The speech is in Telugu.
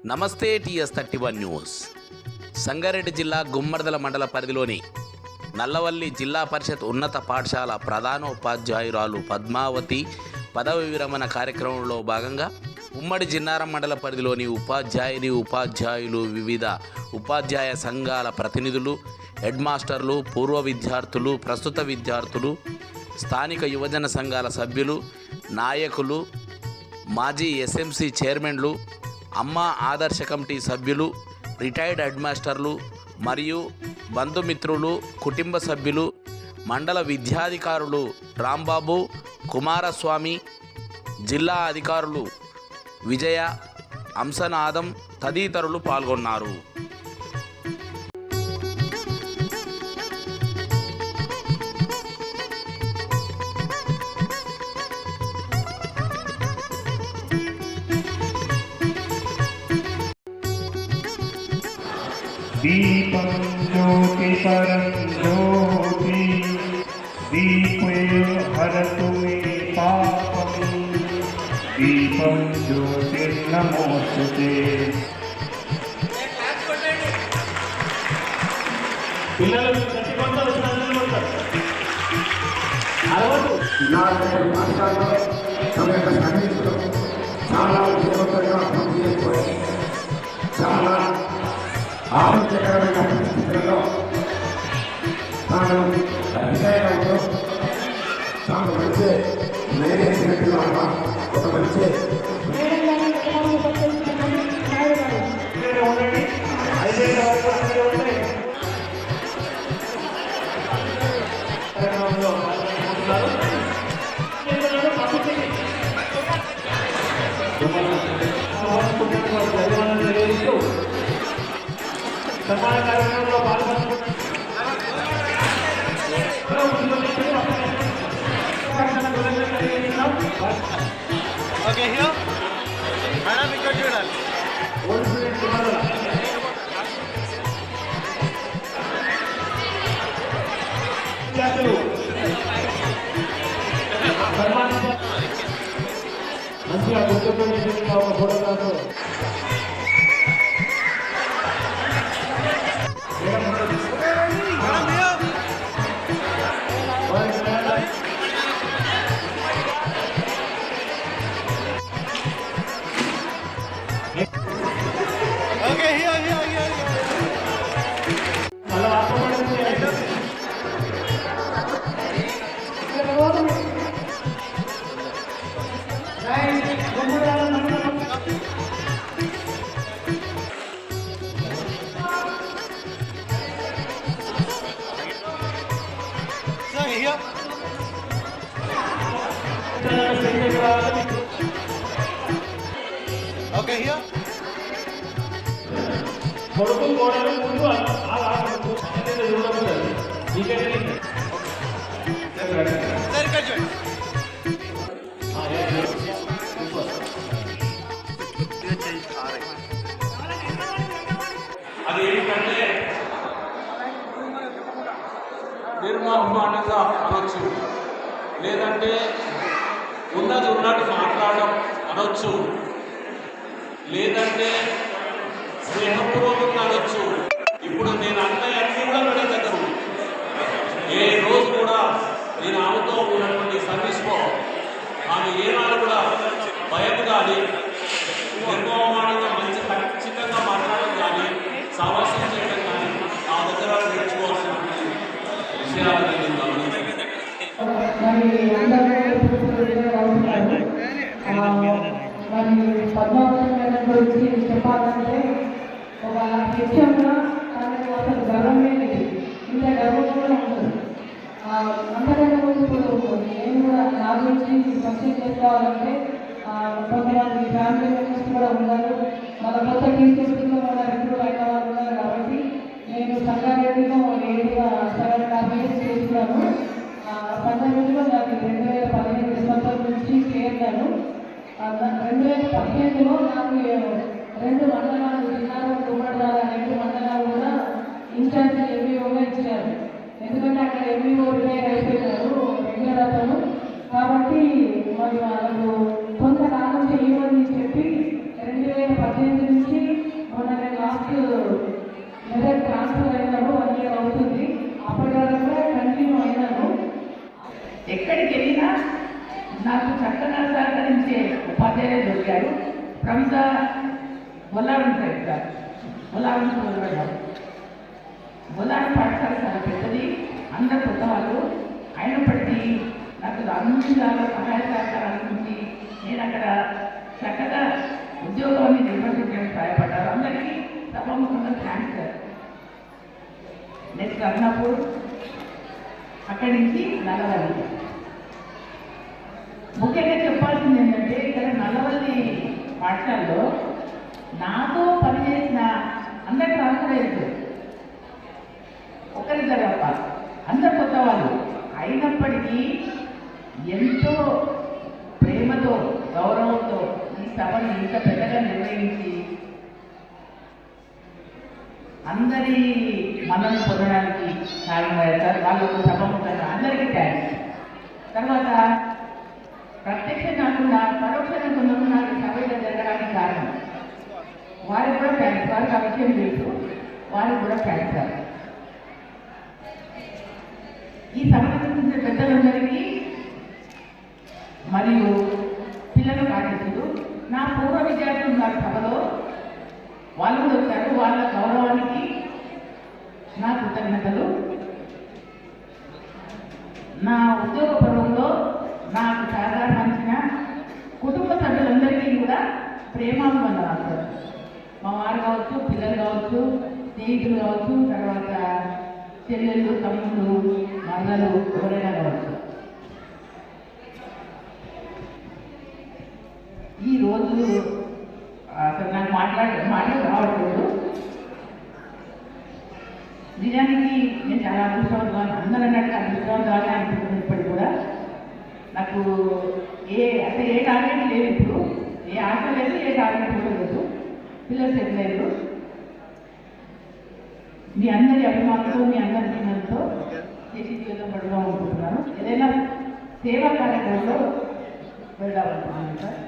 నమస్తే TS31 న్యూస్. సంగారెడ్డి జిల్లా గుమ్మర్దల మండల పరిధిలోని నల్లవల్లి జిల్లా పరిషత్ ఉన్నత పాఠశాల ప్రధానోపాధ్యాయురాలు పద్మావతి పదవి విరమణ కార్యక్రమంలో భాగంగా ఉమ్మడి జిన్నారం మండల పరిధిలోని ఉపాధ్యాయులు, వివిధ ఉపాధ్యాయ సంఘాల ప్రతినిధులు, హెడ్ మాస్టర్లు, పూర్వ విద్యార్థులు, ప్రస్తుత విద్యార్థులు, స్థానిక యువజన సంఘాల సభ్యులు, నాయకులు, మాజీ SMC చైర్మన్లు, అమ్మ ఆదర్శ కమిటీ సభ్యులు, రిటైర్డ్ హెడ్ మాస్టర్లు మరియు బంధుమిత్రులు, కుటుంబ సభ్యులు, మండల విద్యాధికారులు రాంబాబు, కుమారస్వామి, జిల్లా అధికారులు విజయ, అంశనాదం తదితరులు పాల్గొన్నారు. दीपं ज्योति परं ज्योति दीपे हरतु मे पापं दीपं ज्योतिर्नमोस्तुते। పిల్లలు ప్రతిబంధలు చాలా చాలా ఆరోగ్యకరమైన పరిస్థితులలో తాను విజయంతో తాను మంచి నేర్చినట్టుగా ఒక మంచి సమాన కార్యక్రమంలో ఓకే హియో మేడం ఇక్కడ చూడాలి మంచిగా గుర్తుపెట్టి ఒక ఫోటోగ్రాఫ్ ఓకే హియో ఓకే హియో కొడుకు కోడలు ముందు సరే ఇక్కడ చూడండి అది ఏంటంటే నిర్మోహమానంగా అనొచ్చు, లేదంటే ఉన్నది ఉన్నట్టు మాట్లాడడం అనొచ్చు, లేదంటే స్నేహపూర్వకంగా అనొచ్చు. ఇప్పుడు నేను అన్నీ కూడా నా దగ్గర ఉంది. ఏ రోజు కూడా నేను ఆమెతో ఉన్నటువంటి సర్వీస్లో ఆమె ఏనాడు కూడా భయం కానీ నిర్మోహమానంగా మంచి ఖచ్చితంగా మాట్లాడడం కానీ సావాసం చేయడం కానీ నా దగ్గర నేర్చుకోవాల్సిన విషయాలు నేను గమనించాను. మరి పద్మావతి మేడం గురించి చెప్పాలంటే ఒక విషయంగా తనకు అసలు గర్వమే లేదు, ఇంత గర్వం కూడా ఉంటుంది. అంతకంటే ముందు నేను కూడా నా గురించి పరిచయం చేసుకోవాలంటే కొంతమంది ఫ్యామిలీ మెంబర్స్ కూడా ఉన్నారు, మన కొత్త టీచర్స్లో మన రిక్రూట్ అయిన వాళ్ళు ఉన్నారు. కాబట్టి నేను సంగారెడ్డిలో 7.5 years చేస్తున్నాను. సంగారెడ్డిలో నాకు 2015 డిసెంబర్ నుంచి చేరినాను. 2015లో నాకు 2 మండలాలు జిల్లాలో గుమ్మడిదాల 2 మండలాలు కూడా ఇన్ఛార్జ్ MVOగా ఇచ్చారు. ఎందుకంటే అక్కడ MVO రిటైర్ అయిపోయినారు రెగ్యులర్ అతను. కాబట్టి మరి వాళ్ళకు కొంతకాలం చేయమని చెప్పి 2018 నుంచి from the Bollaram side sir, Bollaram మొదలుపెట్టారు. బొల్లారం పాఠశాల చాలా పెద్దది, అందరు కొత్త వాళ్ళు. అయినప్పటికీ నాకు అన్ని విధాల సహాయ సహకారాల నుంచి నేను అక్కడ చక్కగా ఉద్యోగాన్ని నిర్వర్తించడానికి సహాయపడ్డారు. అందరికీ సభాముఖంగా థ్యాంక్స్ సార్. నెక్స్ట్ అర్నాపూర్, అక్కడి నుంచి నల్లవల్లి. ముఖ్యంగా చెప్పాల్సింది ఏంటంటే ఇక్కడ నల్లవల్లి పాఠశాలలో నాతో పనిచేసిన అందరు ట్రాన్స్ఫర్ అయ్యారు, ఒకరిద్దరు తప్ప, అందరు కొత్త వాళ్ళు. అయినప్పటికీ ఎంతో ప్రేమతో గౌరవంతో ఈ సభను ఇంత పెద్దగా నిర్వహించి అందరి మన్నను పొందడానికి కారణమయ్యారు. వాళ్ళకు సభముఖంగా అందరికీ థ్యాంక్స్. తర్వాత ప్రత్యక్షం కాకుండా పరోక్షంగా కొంతమంది నాకు సభలో జరగడానికి కారణం వారికి కూడా థ్యాంక్స్. వారికి ఆ విషయం తెలుసు, వారికి కూడా థ్యాంక్స్ సార్. ఈ సభ నిర్వహించిన పెద్దలందరికీ మరియు పిల్లలు కార్యక్రమాలు, నా పూర్వ విద్యార్థులు నా సభలో వాళ్ళు కూడా వచ్చారు. వాళ్ళ గౌరవానికి నా కృతజ్ఞతలు. నా ఉద్యోగ పర్వంలో నాకు సహకరించిన కుటుంబ సభ్యులందరికీ కూడా ప్రేమాభివందనాలు. మా వారు కావచ్చు, పిల్లలు కావచ్చు, స్నేహితులు కావచ్చు, తర్వాత చెల్లెళ్ళు, తమ్ముళ్ళు, మరదలు, ఎవరైనా కావచ్చు. ఈరోజు అసలు నాకు మాటలు రావట్లేదు. నిజానికి నేను చాలా అదృష్టవంతులు, అందరూ అన్నట్టు అదృష్టవంతులుగా అనిపిస్తుంది. ఇప్పటికి కూడా నాకు అంటే ఏ టార్గెట్ లేదు, ఇప్పుడు ఏ ఆశ లేదు, ఏ టార్గెట్ కూడా లేదు. పిల్లలు సెటిల్ అయ్యారు. మీ అందరి అభిమానంతో, మీ అందరి జీవనంతో చేసి జీవితం పడుతూ అనుకుంటున్నాను. ఏదైనా సేవా కార్యక్రమంలో వెళ్దామనుకుంటున్నాను సార్.